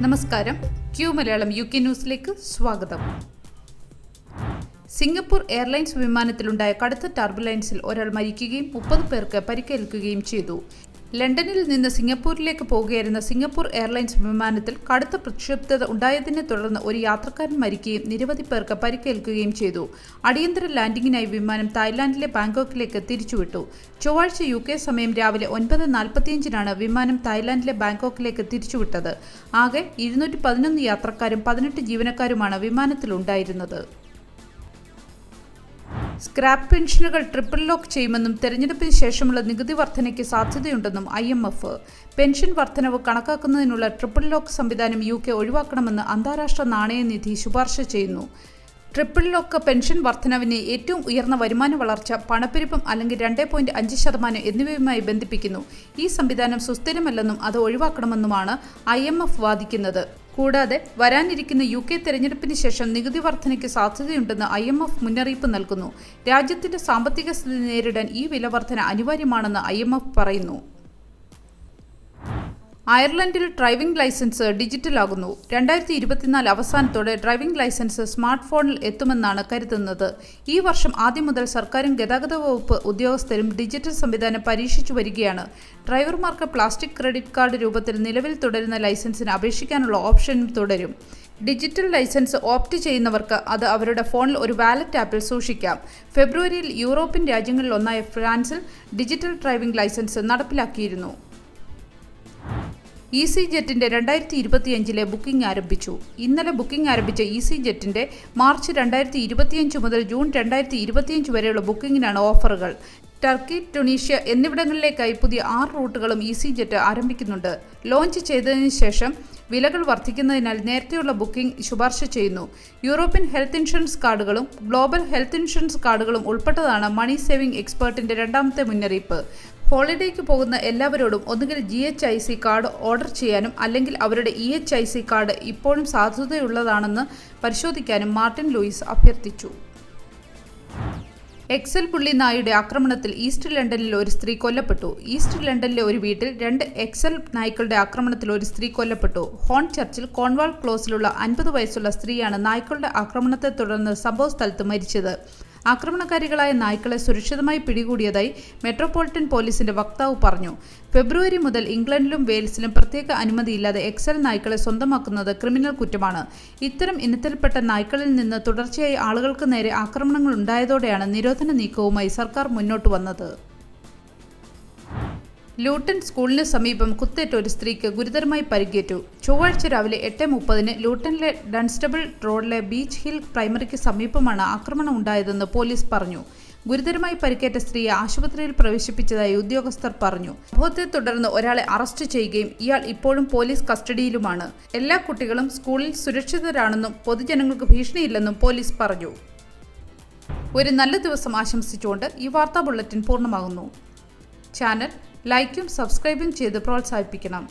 നമസ്കാരം, Q Malayalam UK ന്യൂസിലേക്ക് സ്വാഗതം. സിംഗപ്പൂർ എയർലൈൻസ് വിമാനത്തിലുണ്ടായ കടുത്ത ടർബുലൻസിൽ ഒരാൾ മരിക്കുകയും 30 പേർക്ക് പരിക്കേൽക്കുകയും ചെയ്തു. ലണ്ടനിൽ നിന്ന് സിംഗപ്പൂരിലേക്ക് പോകുകയായിരുന്ന സിംഗപ്പൂർ എയർലൈൻസ് വിമാനത്തിൽ കടുത്ത പ്രക്ഷുബ്ധത ഉണ്ടായതിനെ തുടർന്ന് ഒരു യാത്രക്കാരൻ മരിക്കുകയും നിരവധി പേർക്ക് പരിക്കേൽക്കുകയും ചെയ്തു. അടിയന്തര ലാൻഡിങ്ങിനായി വിമാനം തായ്ലാൻഡിലെ ബാങ്കോക്കിലേക്ക് തിരിച്ചുവിട്ടു. ചൊവ്വാഴ്ച UK സമയം രാവിലെ 9:45 വിമാനം തായ്ലാൻഡിലെ ബാങ്കോക്കിലേക്ക് തിരിച്ചുവിട്ടത്. ആകെ 211 യാത്രക്കാരും 18 ജീവനക്കാരുമാണ് വിമാനത്തിലുണ്ടായിരുന്നത്. സ്ക്രാപ്പ് പെൻഷനുകൾ ട്രിപ്പിൾ ലോക്ക് ചെയ്യുമെന്നും തെരഞ്ഞെടുപ്പിന് ശേഷമുള്ള നികുതി വർധനയ്ക്ക് സാധ്യതയുണ്ടെന്നും IMF. പെൻഷൻ വർധനവ് കണക്കാക്കുന്നതിനുള്ള ട്രിപ്പിൾ ലോക്ക് സംവിധാനം UK ഒഴിവാക്കണമെന്ന് അന്താരാഷ്ട്ര നാണയനിധി ശുപാർശ ചെയ്യുന്നു. ട്രിപ്പിൾ ലോക്ക് പെൻഷൻ വർധനവിനെ ഏറ്റവും ഉയർന്ന വരുമാന വളർച്ച, പണപ്പെരുപ്പം അല്ലെങ്കിൽ 2.5% എന്നിവയുമായി ബന്ധിപ്പിക്കുന്നു. ഈ സംവിധാനം സുസ്ഥിരമല്ലെന്നും അത് ഒഴിവാക്കണമെന്നുമാണ് IMF വാദിക്കുന്നത്. കൂടാതെ വരാനിരിക്കുന്ന UK തെരഞ്ഞെടുപ്പിന് ശേഷം നികുതി വർധനയ്ക്ക് സാധ്യതയുണ്ടെന്ന് IMF മുന്നറിയിപ്പ് നൽകുന്നു. രാജ്യത്തിന്റെ സാമ്പത്തിക സ്ഥിതി നേരിടാൻ ഈ വില വർധന അനിവാര്യമാണെന്ന് IMF പറയുന്നു. അയർലൻഡിൽ ഡ്രൈവിംഗ് ലൈസൻസ് ഡിജിറ്റലാകുന്നു. 2024 അവസാനത്തോടെ ഡ്രൈവിംഗ് ലൈസൻസ് സ്മാർട്ട് ഫോണിൽ എത്തുമെന്നാണ് കരുതുന്നത്. ഈ വർഷം ആദ്യം മുതൽ സർക്കാരും ഗതാഗത വകുപ്പ് ഉദ്യോഗസ്ഥരും ഡിജിറ്റൽ സംവിധാനം പരീക്ഷിച്ചു വരികയാണ്. ഡ്രൈവർമാർക്ക് പ്ലാസ്റ്റിക് ക്രെഡിറ്റ് കാർഡ് രൂപത്തിൽ നിലവിൽ തുടരുന്ന ലൈസൻസിന് അപേക്ഷിക്കാനുള്ള ഓപ്ഷനും തുടരും. ഡിജിറ്റൽ ലൈസൻസ് ഓപ്റ്റ് ചെയ്യുന്നവർക്ക് അത് അവരുടെ ഫോണിൽ ഒരു വാലറ്റ് ആപ്പിൽ സൂക്ഷിക്കാം. ഫെബ്രുവരിയിൽ യൂറോപ്യൻ രാജ്യങ്ങളിലൊന്നായ ഫ്രാൻസിൽ ഡിജിറ്റൽ ഡ്രൈവിംഗ് ലൈസൻസ് നടപ്പിലാക്കിയിരുന്നു. EasyJetന്റെ 2025 ബുക്കിംഗ് ആരംഭിച്ചു. ഇന്നലെ ബുക്കിംഗ് ആരംഭിച്ച EasyJetന്റെ മാർച്ച് 2025 മുതൽ ജൂൺ 2025 വരെയുള്ള ബുക്കിംഗിനാണ് ഓഫറുകൾ. ടർക്കി, ടുണീഷ്യ എന്നിവിടങ്ങളിലേക്കായി പുതിയ 6 റൂട്ടുകളും EasyJet ആരംഭിക്കുന്നുണ്ട്. ലോഞ്ച് ചെയ്തതിനു ശേഷം വിലകൾ വർദ്ധിക്കുന്നതിനാൽ നേരത്തെയുള്ള ബുക്കിംഗ് ശുപാർശ ചെയ്യുന്നു. യൂറോപ്യൻ ഹെൽത്ത് ഇൻഷുറൻസ് കാർഡുകളും ഗ്ലോബൽ ഹെൽത്ത് ഇൻഷുറൻസ് കാർഡുകളും ഉൾപ്പെട്ടതാണ് മണി സേവിംഗ് എക്സ്പെർട്ടിന്റെ രണ്ടാമത്തെ മുന്നറിയിപ്പ്. ഹോളിഡേയ്ക്ക് പോകുന്ന എല്ലാവരോടും ഒന്നുകിൽ GHIC കാർഡ് ഓർഡർ ചെയ്യാനും അല്ലെങ്കിൽ അവരുടെ EHIC കാർഡ് ഇപ്പോഴും സാധുതയുള്ളതാണെന്ന് പരിശോധിക്കാനും മാർട്ടിൻ ലൂയിസ് അഭ്യർത്ഥിച്ചു. എക്സൽ പുള്ളി നായയുടെ ആക്രമണത്തിൽ ഈസ്റ്റ് ലണ്ടനിൽ ഒരു സ്ത്രീ കൊല്ലപ്പെട്ടു. ഈസ്റ്റ് ലണ്ടനിലെ ഒരു വീട്ടിൽ 2 എക്സൽ നായ്ക്കളുടെ ആക്രമണത്തിൽ ഒരു സ്ത്രീ കൊല്ലപ്പെട്ടു. ഹോൺ ചർച്ചിൽ കോൺവാൾ ക്ലോസിലുള്ള 50 വയസ്സുള്ള സ്ത്രീയാണ് നായ്ക്കളുടെ ആക്രമണത്തെ തുടർന്ന് സംഭവസ്ഥലത്ത് മരിച്ചത്. ആക്രമണകാരികളായ നായ്ക്കളെ സുരക്ഷിതമായി പിടികൂടിയതായി മെട്രോപൊളിറ്റൻ പോലീസിന്റെ വക്താവ് പറഞ്ഞു. ഫെബ്രുവരി മുതൽ ഇംഗ്ലണ്ടിലും വെയിൽസിലും പ്രത്യേക അനുമതിയില്ലാതെ എക്സൽ നായ്ക്കളെ സ്വന്തമാക്കുന്നത് ക്രിമിനൽ കുറ്റമാണ്. ഇത്തരം ഇനത്തിൽപ്പെട്ട നായ്ക്കളിൽ നിന്ന് തുടർച്ചയായി ആളുകൾക്ക് നേരെ ആക്രമണങ്ങൾ ഉണ്ടായതോടെയാണ് നിരോധന നീക്കവുമായി സർക്കാർ മുന്നോട്ട് വന്നത്. ലൂട്ടൺ സ്കൂളിന് സമീപം കുത്തേറ്റ ഒരു സ്ത്രീക്ക് ഗുരുതരമായി പരിക്കേറ്റു. ചൊവ്വാഴ്ച രാവിലെ 8:30 ലൂട്ടണിലെ ഡൺസ്റ്റബിൾ റോഡിലെ ബീച്ച് ഹിൽ പ്രൈമറിക്ക് സമീപമാണ് ആക്രമണം ഉണ്ടായതെന്ന് പോലീസ് പറഞ്ഞു. ഗുരുതരമായി പരിക്കേറ്റ സ്ത്രീയെ ആശുപത്രിയിൽ പ്രവേശിപ്പിച്ചതായി ഉദ്യോഗസ്ഥർ പറഞ്ഞു. സംഭവത്തെ തുടർന്ന് ഒരാളെ അറസ്റ്റ് ചെയ്യുകയും ഇയാൾ ഇപ്പോഴും പോലീസ് കസ്റ്റഡിയിലുമാണ്. എല്ലാ കുട്ടികളും സ്കൂളിൽ സുരക്ഷിതരാണെന്നും പൊതുജനങ്ങൾക്ക് ഭീഷണിയില്ലെന്നും പോലീസ് പറഞ്ഞു. ഒരു നല്ല ദിവസം ആശംസിച്ചുകൊണ്ട് ഈ വാർത്താ ബുള്ളറ്റിൻ പൂർണ്ണമാകുന്നു. ചാനൽ ലൈക്കും സബ്സ്ക്രൈബും ചെയ്ത് പ്രോത്സാഹിപ്പിക്കണം.